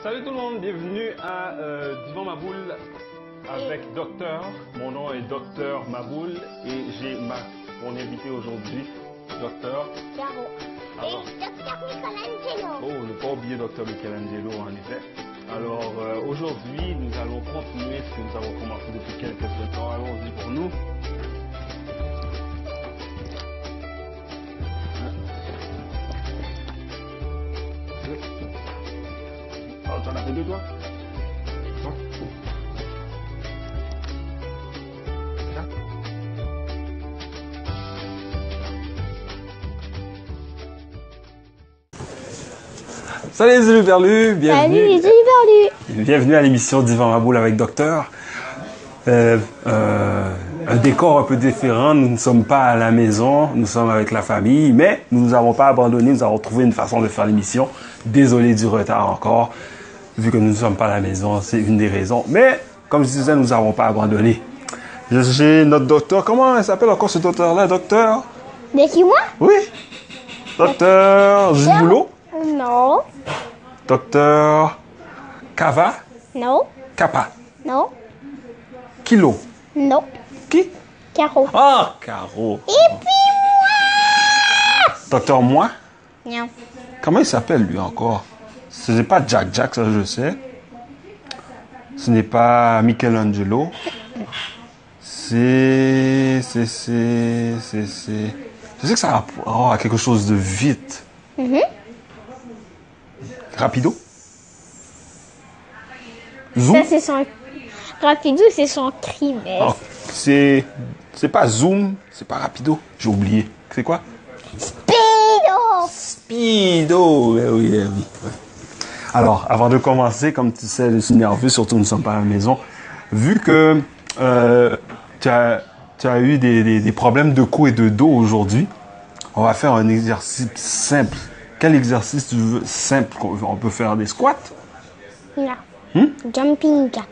Salut tout le monde, bienvenue à Divan Maboul avec Docteur. Mon nom est Docteur Maboul et j'ai mon invité aujourd'hui, Docteur Caro. Alors, Et Docteur Michelangelo. oh, ne pas oublier Docteur Michelangelo en effet. Alors aujourd'hui, nous allons continuer ce que nous avons commencé depuis quelques temps. Allons-y pour nous. Oh, tu en as fait deux, toi? Toi? Là? Salut les éluberlus, bienvenue. Salut les éluberlus. Bienvenue à l'émission Divan Maboul avec Docteur. Un décor un peu différent, nous ne sommes pas à la maison, nous sommes avec la famille, mais nous ne nous avons pas abandonné, nous avons trouvé une façon de faire l'émission. Désolé du retard encore, vu que nous ne sommes pas à la maison, c'est une des raisons. Mais, comme je disais, nous n'avons pas abandonné. J'ai notre docteur, comment elle s'appelle encore ce docteur-là, docteur? De qui, moi? Oui, docteur Giboulot, Non. docteur Cava, Non. Kappa, Non. Kilo. Non. Qui? Caro. Ah, Caro. Et puis Docteur Moi? non. Comment il s'appelle lui encore? Ce n'est pas Jack Jack, ça je sais. Ce n'est pas Michelangelo. Je sais que ça a rapport à quelque chose de vite. Rapido? Zoom? Ça, c'est son... Rapido, c'est son cri, mais... Oh, c'est pas Zoom, c'est pas Rapido. J'ai oublié. C'est quoi? Speedo. Speedo! Oui. Ouais. Alors, avant de commencer, comme tu sais, je suis nerveux, surtout nous ne sommes pas à la maison. Vu que tu as eu des problèmes de cou et de dos aujourd'hui, on va faire un exercice simple. Quel exercice tu veux simple? On peut faire des squats? Non. Jumping jack.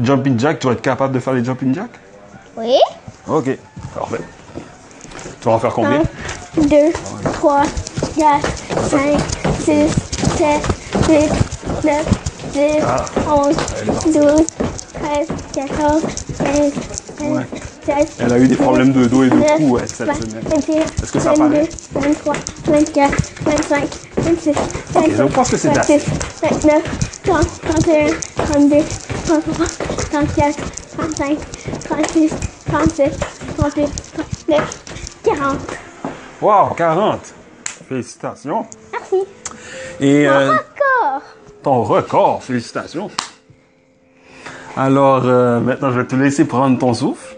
Jumping jack, tu vas être capable de faire les jumping jack? Oui. Ok, parfait. Tu vas en faire combien? 1, 2, 3, 4, 5, 6, 7, 8, 9, 10, 11, 12, 13, 14, 15, 16, 17. Elle a eu des problèmes de dos et de 19, cou ouais, cette 20, semaine. 21, Est-ce que ça 22, paraît? 23, 24, 25, 26, 27, je pense que c'est 28, 29, 30, 31, 32, 33, 34, 35, 36, 37, 38, 39, 40. Wow, 40! Félicitations! Merci. Et Encore. ton record, félicitations! Alors, maintenant, je vais te laisser prendre ton souffle.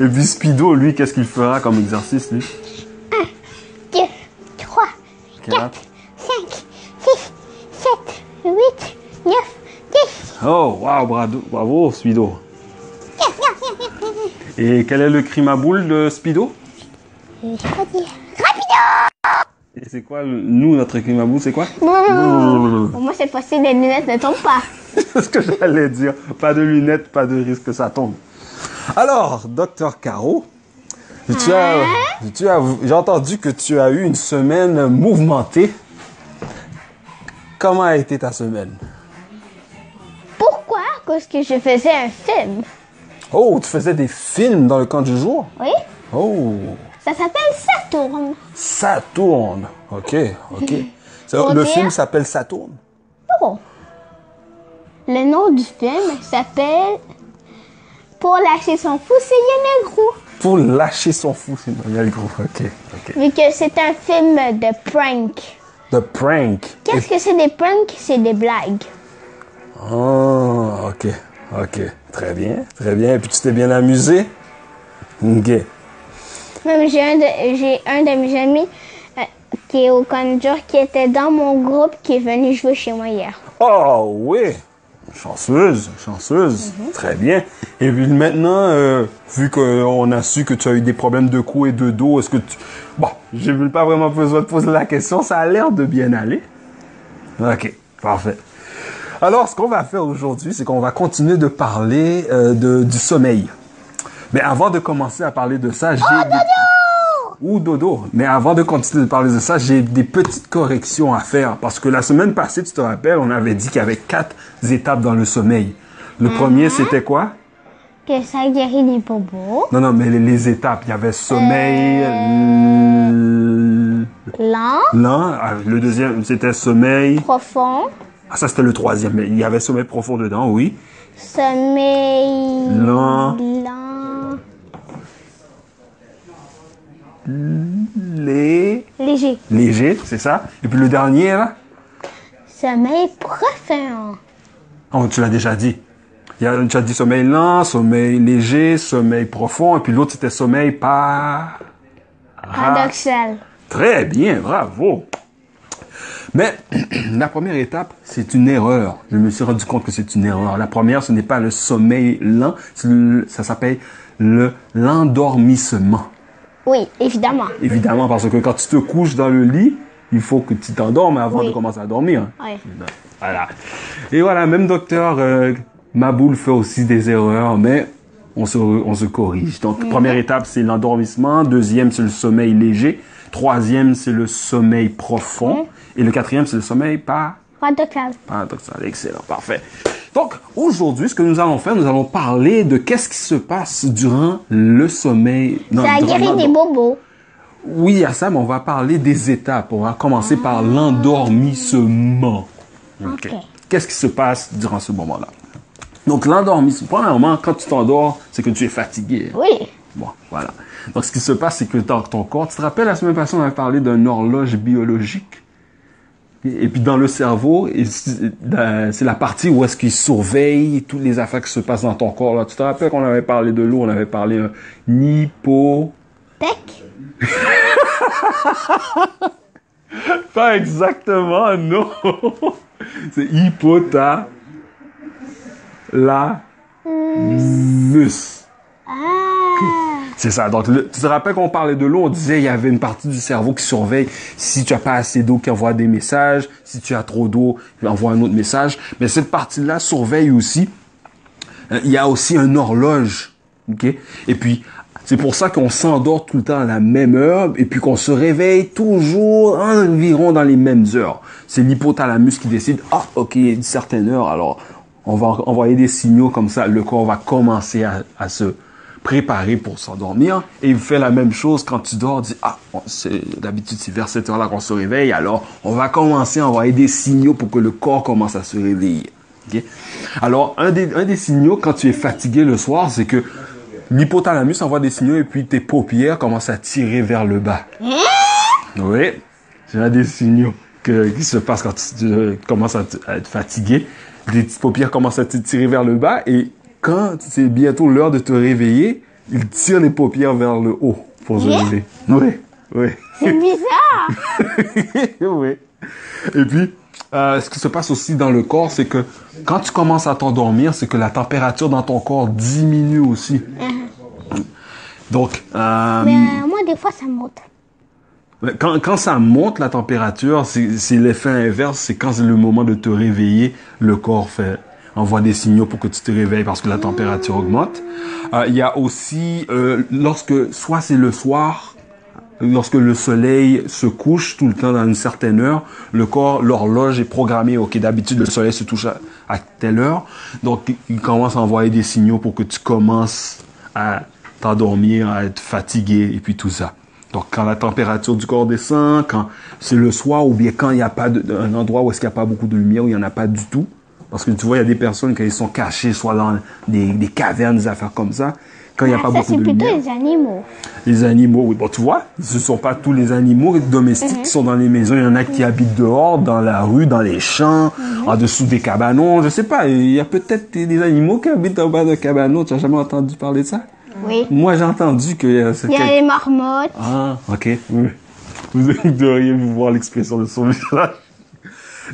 Et puis Speedo, lui, qu'est-ce qu'il fera comme exercice, lui? 2, 3, 4, 5, 6, 7, 8, 9, 10. Oh, wow, bravo, Speedo. Et quel est le cri Maboul de Speedo? Rapido. Et c'est quoi, nous, notre cri Maboul, c'est quoi? Non. Pour moi, cette fois-ci, les lunettes ne tombent pas. C'est ce que j'allais dire. Pas de lunettes, pas de risque que ça tombe. Alors, Docteur Caro, j'ai entendu que tu as eu une semaine mouvementée. Comment a été ta semaine? Pourquoi? Parce que je faisais un film. Oh, tu faisais des films dans le camp du jour? Oui. Oh, Ça s'appelle Saturne. Saturne. Ok. Pour Le dire- film s'appelle Saturne. Oh. Le nom du film s'appelle Pour lâcher son fou, c'est Yann Gros. Pour lâcher son fou, c'est Daniel Gros. Ok. Vu que c'est un film de prank. The Prank. Qu'est-ce que c'est des pranks? C'est des blagues. Oh, ok. Très bien. Et puis tu t'es bien amusé? Ok. Même j'ai un de mes amis qui est au Conjure qui était dans mon groupe qui est venu jouer chez moi hier. Oh oui, chanceuse. Très bien. Et puis maintenant, vu qu'on a su que tu as eu des problèmes de cou et de dos, est-ce que tu... Bon, j'ai pas vraiment besoin de poser la question, ça a l'air de bien aller. Ok, parfait. Alors, ce qu'on va faire aujourd'hui, c'est qu'on va continuer de parler du sommeil. Mais avant de commencer à parler de ça, j'ai... Ou dodo. Mais avant de continuer de parler de ça, j'ai des petites corrections à faire. Parce que la semaine passée, tu te rappelles, on avait dit qu'il y avait 4 étapes dans le sommeil. Le premier, c'était quoi? Que ça guérit les bobos. Non, mais les étapes. Il y avait sommeil Lent. lent. Le deuxième, c'était sommeil... Profond. Ah, ça, c'était le troisième. Mais il y avait sommeil profond dedans, oui. Sommeil. Lent. Lent. Léger. Léger, c'est ça. Et puis le dernier, là? Sommeil profond. Oh, tu l'as déjà dit. Tu as dit sommeil lent, sommeil léger, sommeil profond. Et puis l'autre, c'était sommeil Paradoxal. Très bien, bravo. Mais la première étape, c'est une erreur. Je me suis rendu compte que c'est une erreur. La première, ce n'est pas le sommeil lent, ça s'appelle l'endormissement. Oui, évidemment. Évidemment, parce que quand tu te couches dans le lit, il faut que tu t'endormes avant de commencer à dormir. Oui. Voilà. Et voilà, même docteur Maboul fait aussi des erreurs, mais on se corrige. Donc, première étape, c'est l'endormissement. Deuxième, c'est le sommeil léger. Troisième, c'est le sommeil profond. Et le quatrième, c'est le sommeil Paradoxal. paradoxal. Excellent, parfait. Donc, aujourd'hui, ce que nous allons faire, nous allons parler de qu'est-ce qui se passe durant le sommeil. Ça guérit des bobos. Oui, il y a ça, mais on va parler des étapes. On va commencer par l'endormissement. Ok. Qu'est-ce qui se passe durant ce moment-là? Donc, l'endormissement, premièrement, quand tu t'endors, c'est que tu es fatigué. Oui. Bon, voilà. Donc, ce qui se passe, c'est que dans ton corps, tu te rappelles, la semaine passée, on avait parlé d'une horloge biologique. Et puis, dans le cerveau, c'est la partie où est-ce qu'il surveille toutes les affaires qui se passent dans ton corps. Là. Tu te rappelles qu'on avait parlé de l'eau, on avait parlé Tech. Pas exactement, non. C'est hypothalamus. C'est ça. Donc, tu te rappelles qu'on parlait de l'eau, on disait il y avait une partie du cerveau qui surveille si tu as pas assez d'eau, qui envoie des messages. Si tu as trop d'eau, il envoie un autre message. Mais cette partie-là surveille aussi. Il y a aussi une horloge. OK? Et puis, c'est pour ça qu'on s'endort tout le temps à la même heure et puis qu'on se réveille toujours environ dans les mêmes heures. C'est l'hypothalamus qui décide, OK, il y a une certaine heure, alors on va envoyer des signaux comme ça. Le corps va commencer à se préparer pour s'endormir. Et il fait la même chose quand tu dors. Dit, d'habitude, c'est vers cette heure-là qu'on se réveille. Alors, on va commencer à envoyer des signaux pour que le corps commence à se réveiller. Okay? Alors, un des signaux quand tu es fatigué le soir, c'est que l'hypothalamus envoie des signaux et puis tes paupières commencent à tirer vers le bas. Oui, c'est un des signaux qui se passe quand tu commences à être fatigué. Les petites paupières commencent à te tirer vers le bas et quand c'est bientôt l'heure de te réveiller, il tire les paupières vers le haut pour se lever. Oui. C'est bizarre. Oui. Et puis, ce qui se passe aussi dans le corps, c'est que quand tu commences à t'endormir, c'est que la température dans ton corps diminue aussi. Donc, Mais moi, des fois, ça monte. Quand ça monte la température, c'est l'effet inverse. C'est quand c'est le moment de te réveiller, le corps envoie des signaux pour que tu te réveilles parce que la température augmente. Il y a aussi, soit c'est le soir, lorsque le soleil se couche tout le temps dans une certaine heure, l'horloge est programmée. OK, d'habitude, le soleil se touche à telle heure. Donc, il commence à envoyer des signaux pour que tu commences à t'endormir, à être fatigué et puis tout ça. Donc, quand la température du corps descend, quand c'est le soir ou bien quand il n'y a pas un endroit où est-ce qu'il n'y a pas beaucoup de lumière, où il n'y en a pas du tout. Parce que tu vois, il y a des personnes quand ils sont cachés, soit dans des cavernes, des affaires comme ça, quand il n'y a pas beaucoup de lumière. Ça, c'est plutôt les animaux. Les animaux, oui. Bon, tu vois, ce ne sont pas tous les animaux domestiques qui sont dans les maisons. Il y en a qui habitent dehors, dans la rue, dans les champs, en dessous des cabanons. Je sais pas, il y a peut-être des animaux qui habitent en bas d'un cabanon. Tu n'as jamais entendu parler de ça? Oui. Moi, j'ai entendu que... Il y a les marmottes. Ah, OK. Oui. Vous devriez voir l'expression de son visage.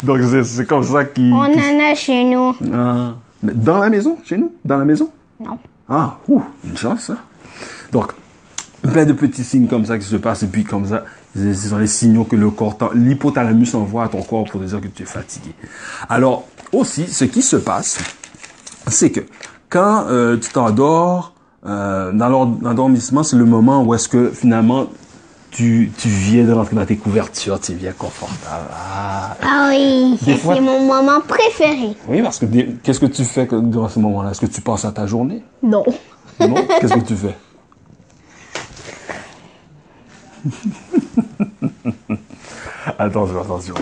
Donc, c'est comme ça qu'il... On en a chez nous. Ah. Dans la maison? Chez nous? Dans la maison? Non. Ah, une chance, ça. Donc, plein de petits signes comme ça qui se passent. Et puis, comme ça, ce sont les signaux que le corps... L'hypothalamus envoie à ton corps pour te dire que tu es fatigué. Alors, aussi, ce qui se passe, c'est que quand tu t'endors... dans l'endormissement, c'est le moment où est-ce que finalement tu viens de rentrer dans tes couvertures, tu es bien confortable. Ah oui, Des fois- c'est mon moment préféré. Oui, parce que qu'est-ce que tu fais durant ce moment-là? Est-ce que tu penses à ta journée? Non. Non? Qu'est-ce que tu fais? Attention.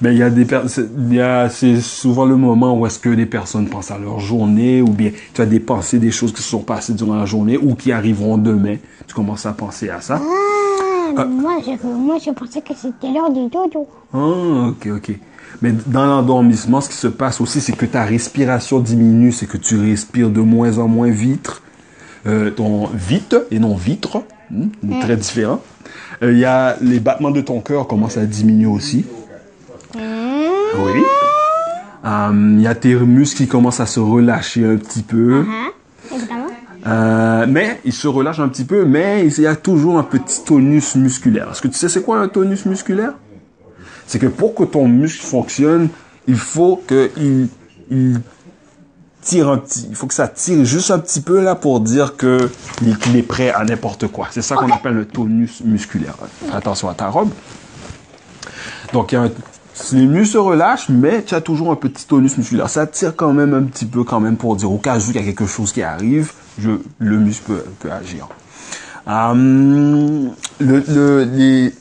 Mais il y a c'est souvent le moment où est-ce que des personnes pensent à leur journée, ou bien tu as des pensées, des choses qui se sont passées durant la journée ou qui arriveront demain. Tu commences à penser à ça. Moi, je pensais que c'était l'heure du dodo. Ah, ok. Mais dans l'endormissement, ce qui se passe aussi, c'est que ta respiration diminue, c'est que tu respires de moins en moins vite. Vite et non vitre, très différent. Il y a les battements de ton cœur commencent à diminuer aussi. Oui. Il y a tes muscles qui commencent à se relâcher un petit peu. Évidemment. Mais ils se relâchent un petit peu, mais il y a toujours un petit tonus musculaire. Est-ce que tu sais c'est quoi un tonus musculaire? C'est que pour que ton muscle fonctionne, il faut qu'il tire il faut que ça tire juste un petit peu là pour dire qu'il est prêt à n'importe quoi. C'est ça qu'on appelle le tonus musculaire. Fais attention à ta robe. Donc, les muscles se relâchent, mais tu as toujours un petit tonus musculaire. Ça tire quand même un petit peu quand même pour dire au cas où il y a quelque chose qui arrive, le muscle peut agir. Les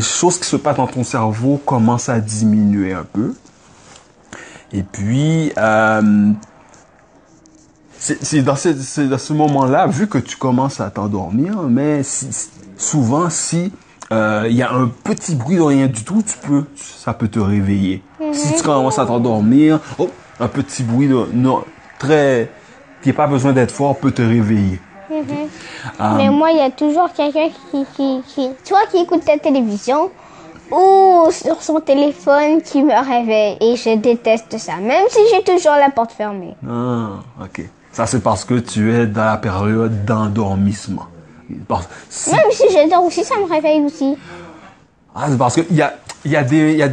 choses qui se passent dans ton cerveau commencent à diminuer un peu. Et puis, c'est dans ce moment-là, vu que tu commences à t'endormir, mais souvent, si il y a un petit bruit de rien du tout, ça peut te réveiller. Si tu commences à t'endormir, un petit bruit qui n'a pas besoin d'être fort peut te réveiller. Mais moi, il y a toujours quelqu'un soit qui écoute la télévision ou sur son téléphone qui me réveille. Et je déteste ça, même si j'ai toujours la porte fermée. Ah, ok. Ça, c'est parce que tu es dans la période d'endormissement. Même si je dors aussi, ça me réveille aussi. Ah, c'est parce que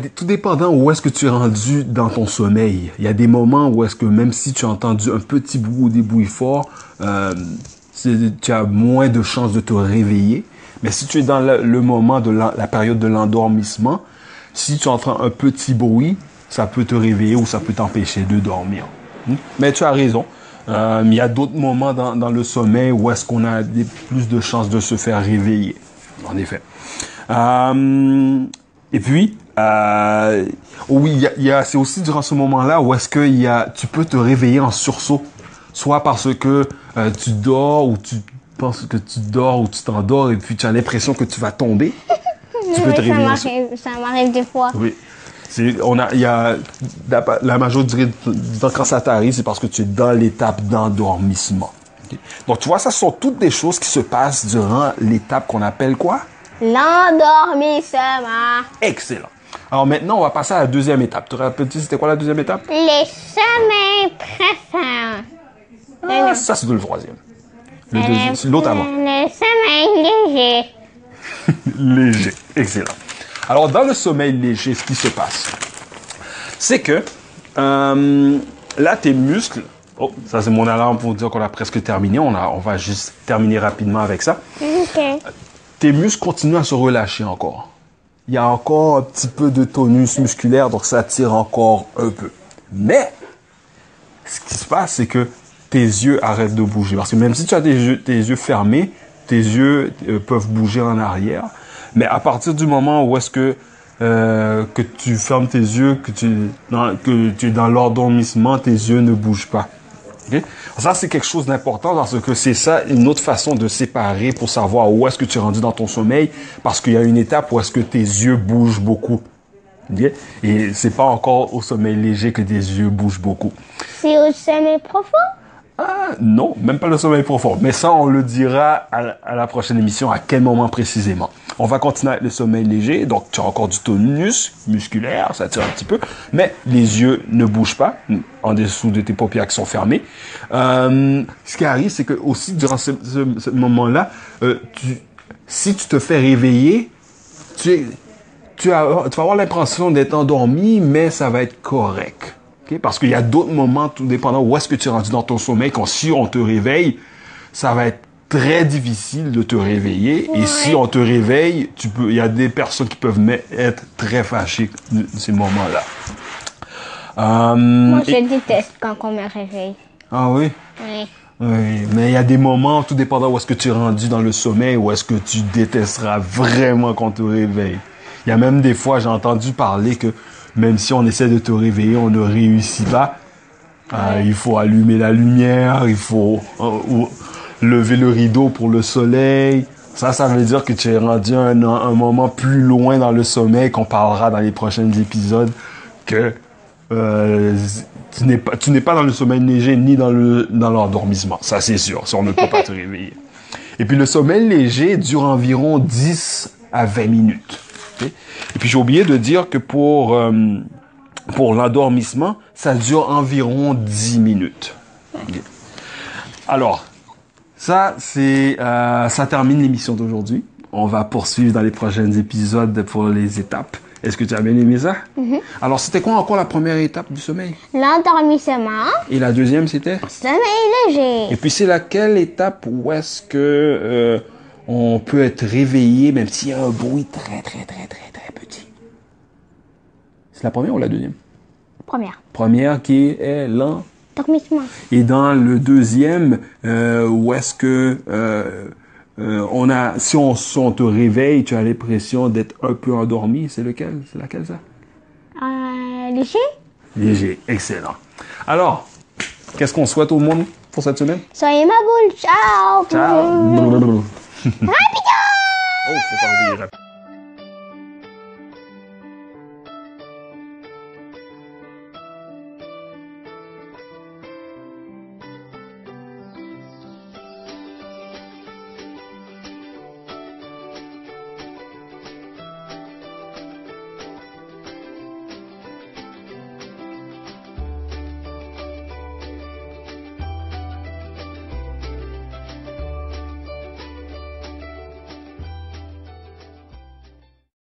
tout dépendant où est-ce que tu es rendu dans ton sommeil. Il y a des moments où est-ce que même si tu as entendu un petit bruit ou des bruits forts, tu as moins de chances de te réveiller. Mais si tu es dans le moment de la période de l'endormissement, si tu entends un petit bruit, ça peut te réveiller ou ça peut t'empêcher de dormir. Mais tu as raison. Il y a d'autres moments dans le sommeil où est-ce qu'on a plus de chances de se faire réveiller. En effet. Et puis, oui, c'est aussi durant ce moment-là où est-ce que tu peux te réveiller en sursaut. Soit parce que tu dors ou tu penses que tu dors ou tu t'endors et puis tu as l'impression que tu vas tomber. Tu peux te réveiller. Ça m'arrive des fois. Oui. La majorité du temps, quand ça t'arrive, c'est parce que tu es dans l'étape d'endormissement. Okay? Donc, tu vois, ça sont toutes des choses qui se passent durant l'étape qu'on appelle quoi? L'endormissement. Excellent. Alors maintenant, on va passer à la deuxième étape. Tu te rappelles-tu, c'était quoi la deuxième étape? Les sommeils profonds. Ça, c'est le troisième. C'est l'autre avant. Le sommeil léger. Léger. Excellent. Alors, dans le sommeil léger, ce qui se passe, c'est que là, tes muscles... Oh, ça, c'est mon alarme pour dire qu'on a presque terminé. On va juste terminer rapidement avec ça. OK. Tes muscles continuent à se relâcher encore. Il y a encore un petit peu de tonus musculaire, donc ça tire encore un peu. Mais, ce qui se passe, c'est que tes yeux arrêtent de bouger. Parce que même si tu as tes yeux fermés, tes yeux peuvent bouger en arrière. Mais à partir du moment où est-ce que tu fermes tes yeux, que tu es dans l'endormissement, tes yeux ne bougent pas. Okay? Ça, c'est quelque chose d'important parce que c'est ça une autre façon de séparer pour savoir où est-ce que tu es rendu dans ton sommeil, parce qu'il y a une étape où est-ce que tes yeux bougent beaucoup. Okay? Et c'est pas encore au sommeil léger que tes yeux bougent beaucoup. C'est au sommeil profond? Ah, non, même pas le sommeil profond. Mais ça, on le dira à la prochaine émission, à quel moment précisément. On va continuer avec le sommeil léger. Donc, tu as encore du tonus musculaire, ça tire un petit peu. Mais les yeux ne bougent pas en dessous de tes paupières qui sont fermées. Ce qui arrive, c'est que aussi, durant ce moment-là, si tu te fais réveiller, tu vas avoir l'impression d'être endormi, mais ça va être correct. Okay? Parce qu'il y a d'autres moments, tout dépendant où est-ce que tu es rendu dans ton sommeil, quand si on te réveille, ça va être très difficile de te réveiller. Et si on te réveille, il y a des personnes qui peuvent être très fâchées de ces moments-là. Moi, je déteste quand on me réveille. Ah oui? Oui. Oui, mais il y a des moments, tout dépendant où est-ce que tu es rendu dans le sommeil, où est-ce que tu détesteras vraiment quand on te réveille. Il y a même des fois, j'ai entendu parler que même si on essaie de te réveiller, on ne réussit pas. Il faut allumer la lumière, il faut lever le rideau pour le soleil. Ça veut dire que tu es rendu un moment plus loin dans le sommeil, qu'on parlera dans les prochains épisodes, que tu n'es pas dans le sommeil léger ni dans l'endormissement. Ça, c'est sûr. Ça, on ne peut pas te réveiller. Et puis, le sommeil léger dure environ 10 à 20 minutes. Okay? Et puis, j'ai oublié de dire que pour l'endormissement, ça dure environ 10 minutes. Okay? Alors, ça termine l'émission d'aujourd'hui. On va poursuivre dans les prochains épisodes pour les étapes. Est-ce que tu as bien aimé ça? Mm-hmm. Alors, c'était quoi encore la première étape du sommeil? L'endormissement. Et la deuxième, c'était? Sommeil léger. Et puis, c'est laquelle étape où est-ce que on peut être réveillé, même s'il y a un bruit très, très, très, très, très petit? C'est la première ou la deuxième? Première. Première qui est l'endormissement. Et dans le deuxième, où est-ce que... si on te réveille, tu as l'impression d'être un peu endormi. C'est lequel? C'est laquelle, ça? Léger. Léger. Excellent. Alors, qu'est-ce qu'on souhaite au monde pour cette semaine? Soyez ma boule. Ciao. Ciao. Rapido. Oh, faut pas oublier.